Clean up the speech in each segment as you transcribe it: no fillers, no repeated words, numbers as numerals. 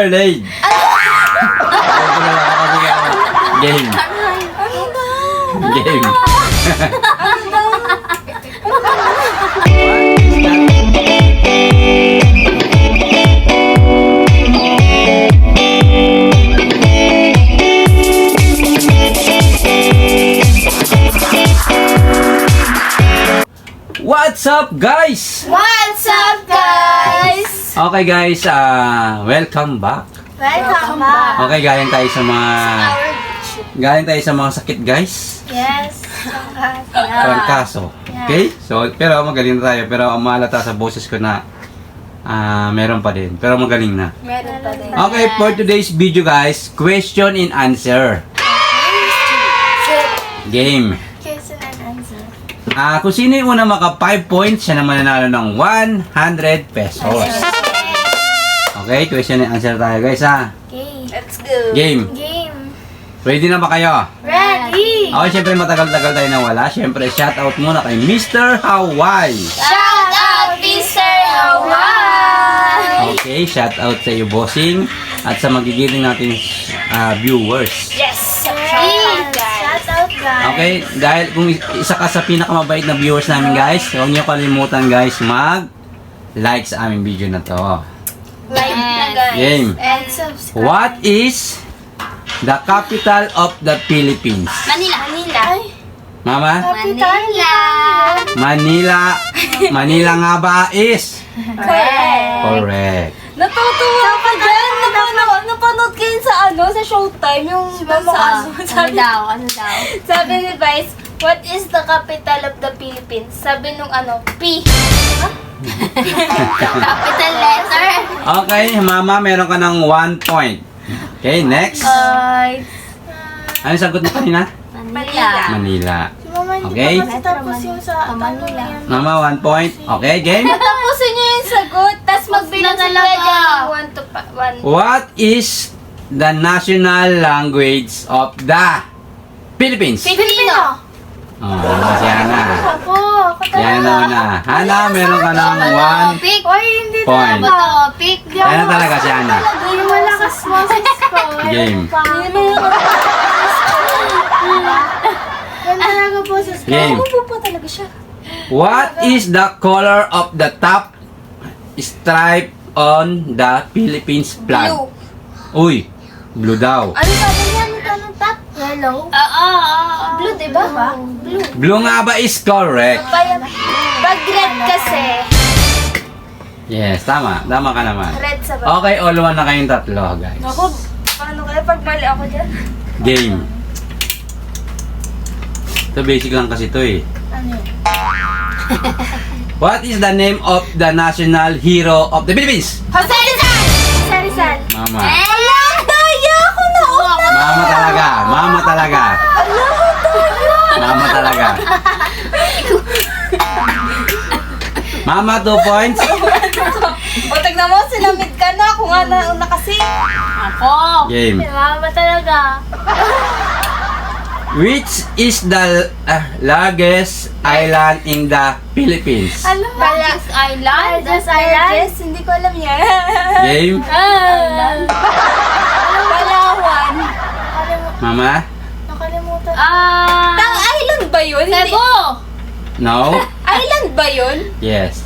Lane. Game. Game. What's up, guys? What's up, guys? Okay, guys, welcome back. Welcome back. Okay, galing tayo sa mga sakit, guys. Yes. Trangkaso. Okay? So, pero magaling na tayo. Pero umalata sa boses ko na meron pa din. Pero magaling na. Meron pa din. Okay, for today's video, guys, question and answer. Game. Question and answer. Kung sino yung una maka 5 points, siya naman nanalo ng 100 pesos. Okay, question and answer tayo, guys, ha? Okay. Let's go. Game. Game. Ready na ba kayo? Ready. Okay, syempre matagal-tagal tayo nawala. Syempre, shoutout muna kay Mr. Hawaii. Shout out, Mr. Hawaii. Okay, shoutout sa iyo, bossing. At sa magigiling nating viewers. Yes. Shout out, guys. Okay, dahil kung isa ka sa pinakamabait na viewers namin, guys, huwag niyo kalimutan, guys, mag-like sa aming video na to. Like na, guys. Game. And subscribe. What is the capital of the Philippines? Manila. Manila. Mama? Manila. Manila. Manila nga ba is? Correct. Correct. Natutuwa ka dyan! Napanood kayo sa sa Showtime, yung Ano daw? sabi ni Vice, what is the capital of the Philippines? Sabi nung P. Capital letter. Okay, Mama, meron ka ng 1 point. Okay, next. Ano yung sagot mo kanina? Manila. Manila. Si Mama, hindi Okay. pa kasi tapos yung sa Manila. Mama, 1 point. Okay, game. Tapusin niyo yung sagot, tapos magbilang Na sila talaga. dyan. 1 to 1. What is the national language of the Philippines? Filipino. Oh, si Hana. Ako. Yan na. Hana, meron ka ng 1 Topic. Oy, hindi point. talaga. Topic. Yan na talaga si Hana. Yung malakas boses ko. Game. Yan talaga boses ko. Game. Upo pa talaga siya. What is the color of the top stripe on the Philippines flag? Blue. Uy, blue daw. Ano sabi niya? Anong top? Yellow. Blue, diba? Blue. Blue nga ba is correct? Pag red kasi, Yes, tama. Tama ka naman. red sa Okay, all one na kayong tatlo, guys. Ako, paano kaya pag mali ako dyan? Game. Ito basic lang kasi ito eh. Ano yun? What is the name of the national hero of the Philippines? Jose Rizal! Jose Rizal. Mama. Alam, daya ako na una! Mama talaga. Mama talaga. Mama talaga. Mama, 2 points. O, tignan mo, sinamid ka na. Kung nga nauna kasi. Ako. Game. Mama talaga. Which is the largest island in the Philippines? Balas Island. Just Island? Hindi ko alam yan. Game. Palawan. Mama? Nakalimutan. Tang island ba yun? Hindi. Cebu. No? Island ba yun? Yes.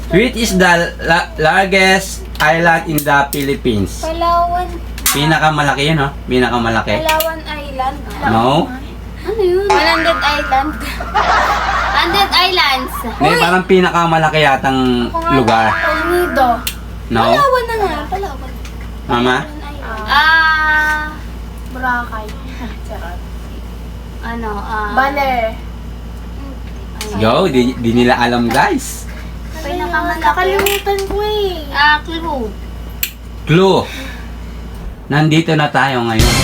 Which is the largest island in the Philippines? Palawan. Pinakamalaki yun, no? Pinakamalaki. Palawan Island. No? Ano yun? 100 Island. 100 Islands. Hindi, parang pinakamalaki yatang lugar. Nido. No? Palawan na nga. Palawan. Mama? Boracay. Charot. Ano? Baler. Go, di nila alam, guys. Nakalimutan ko eh. Clue. Clue. Nandito na tayo ngayon.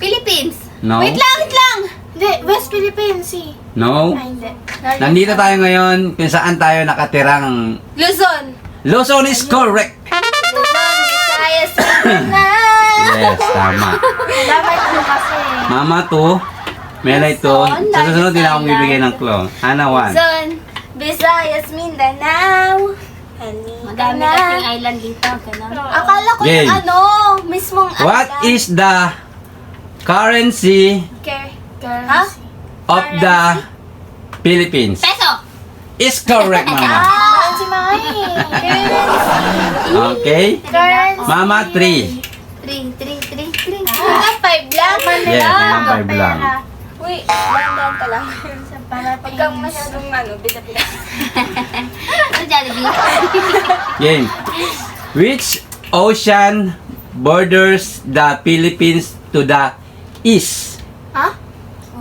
Philippines. No? Wait lang. Hindi, West Philippines eh. No? Ay, hindi. Nandito tayo ngayon kung saan tayo nakatirang. Luzon. Luzon is correct. Luzon, Visayas, Mindanao. Yes, tama. Dapat ko kasi. Mama 2, Melay 2. Sa susunod din akong bibigay ng clue. Hana 1. Luzon, Visayas, Mindanao. Madami kasing island dito. Ganun. Akala ko Game. yung mismong What is the currency currency. of the Philippines? Peso! Is correct, Mama. Currency mga Okay. Currency. Mama, 3. 3. Hanggang 5 lang. Yes, hanggang 5 lang. Uy, dahan-dahan ka lang. Para Huwag kang masyadong bisa-bisa. Ano Jollibee? Game. Which ocean borders the Philippines to the east? Ha?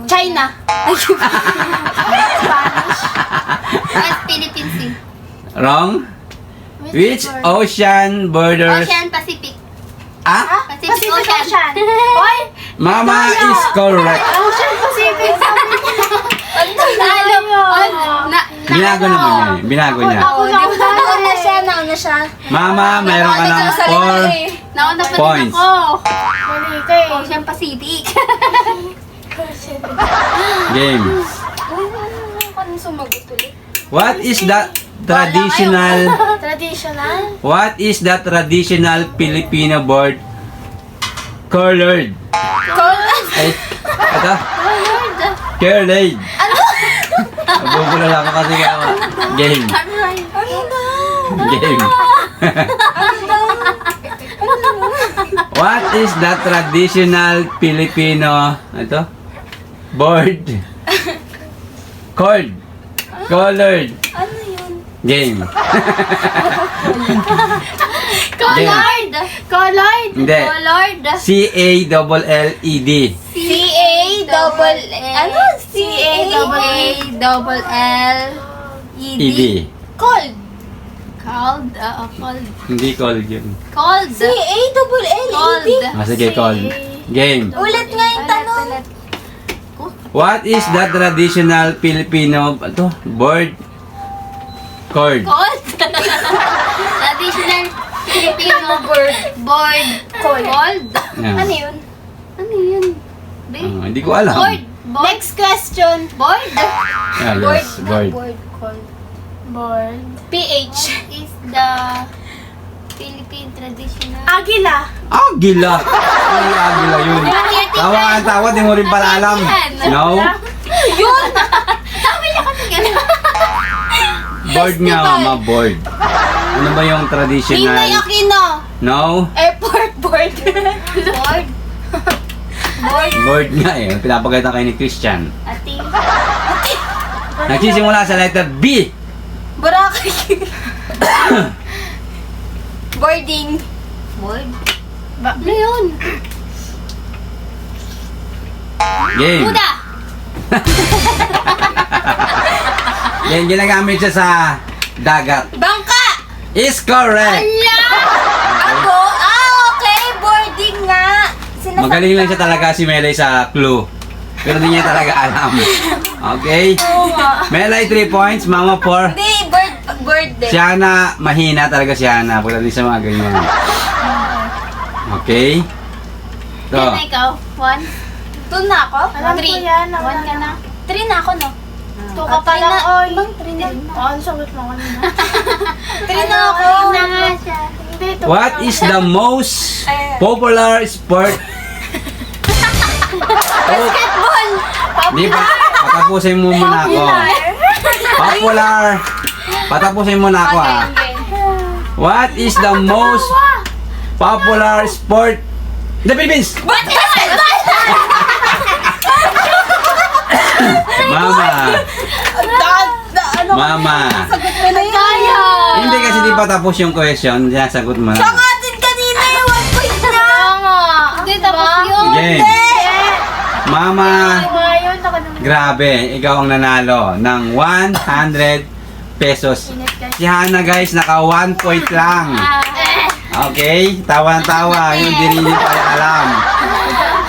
China. Spanish. West Philippines Sea. Wrong. Which ocean borders... Ocean Pacific. Ah? Pacific Pacific Ocean. Ocean. Oy! Mama is correct. Ocean Pacific. Binago naman niya eh. Binago niya. Nauna siya. Mama, mayroon ka ng 4 Nauna pa points. din ako. Mali ka eh. Ocean Pacific. Game. Ano sumagot ulit? What is the traditional... Traditional? What is the traditional Filipino board colored? Ay, ito? Colored. Nabubulol ako kasi ako. Game. Game. What is the traditional Filipino ito? Board called? Colored. Ano yun? Game. Colored! Colored! Hindi. Colored. C-A-L-L-E-D. C-A-double-L. Ano? C-A-double-L-E-D. E-D. Cold. Cold? Cold. Hindi cold yun. Cold. C-A-double-L-E-D. Cold. Sige, cold. Game. Ulit nga yung tanong. What is the traditional Filipino board called? Cold? Traditional Filipino board. Cold? Yeah. Ano yun? Ano yun? Hindi ko alam. Board. Next question. Board. Ah, yes, board. Cold. Board. PH. What is the Philippine traditional? Agila. Agila. Ay, agila yun. Tawa ka ang tawa, di mo rin pala alam. No? Yun! Sabi niya kasi gano'n. Board nga, mama, board. Ano ba yung traditional? Aquino. No? Airport board. Board. Board. Board nga eh. Pinapagalitan kayo ni Christian. Ati. Nagsisimula sa letter B. Boracay. Boarding. Board? Ano yun? Game. Buda. Yan, ginagamit siya sa dagat. Bangka. Is correct. Ala! Ako? Okay. Boarding nga. Magaling lang siya talaga si Melay sa clue. Pero hindi niya talaga alam. Okay? Melay 3 points, Mama 4. Hindi, bird din. Si Hana, mahina talaga si Hana pagdating sa mga ganyan. Okay? So, Yan na ikaw. 1. 2 na ako? Alam ko 3. yan, 1 ka na. 3 na ako, no? 2 ka pa lang, oy. 3 na. Oo, ang sagot mo kanina. 3 na ako. Na nga siya. Hindi, 2 what is the most popular sport? Basketball! Di ba? Patapusin mo muna ako. Popular. Patapusin mo na ako ha. What is the most popular sport in the Philippines? Mama. Mama. Kaya! Hindi kasi di pa tapos yung question. Sinasagot mo na. Atin kanina yung 1 point na! Tama! Hindi, tapos yun. Game. Mama. Ngayon, ako naman. Grabe. Ikaw ang nanalo ng 100 pesos. Si Hana guys, naka 1 point lang. Okay? Tawa-tawa. Yung di rin niyo pala alam.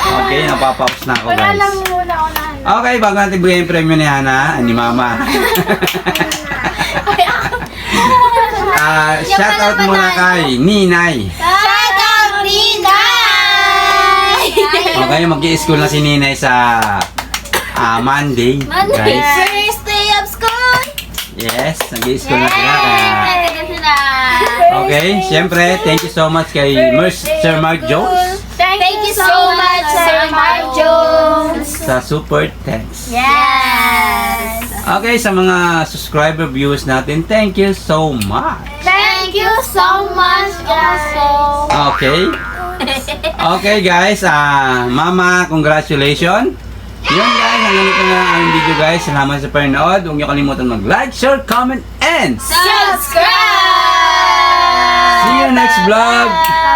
Okay, napapaps na ako Wala lang guys. muna ako na. Okay, bago natin bigyan yung premyo ni Hana, ni Mama. Shout out muna kay Ninay. Shout out, Ninay! Okay, mag-i-school na si Ninay sa Monday. Guys. First day of school! Yes, nag-i-school na sila. Kaya Okay, syempre, thank you so much kay Sir Mark Jones Thank you so much, Sir Mark Jones. sa super thanks. Yes. Okay, sa mga subscriber viewers natin, thank you so much. Thank you so much, also. Okay. Okay guys, Mama, congratulations. Yun guys, hanggang dito na ang video guys. Salamat sa panonood. Huwag niyo kalimutan mag-like, share, comment, and Subscribe! see you next vlog.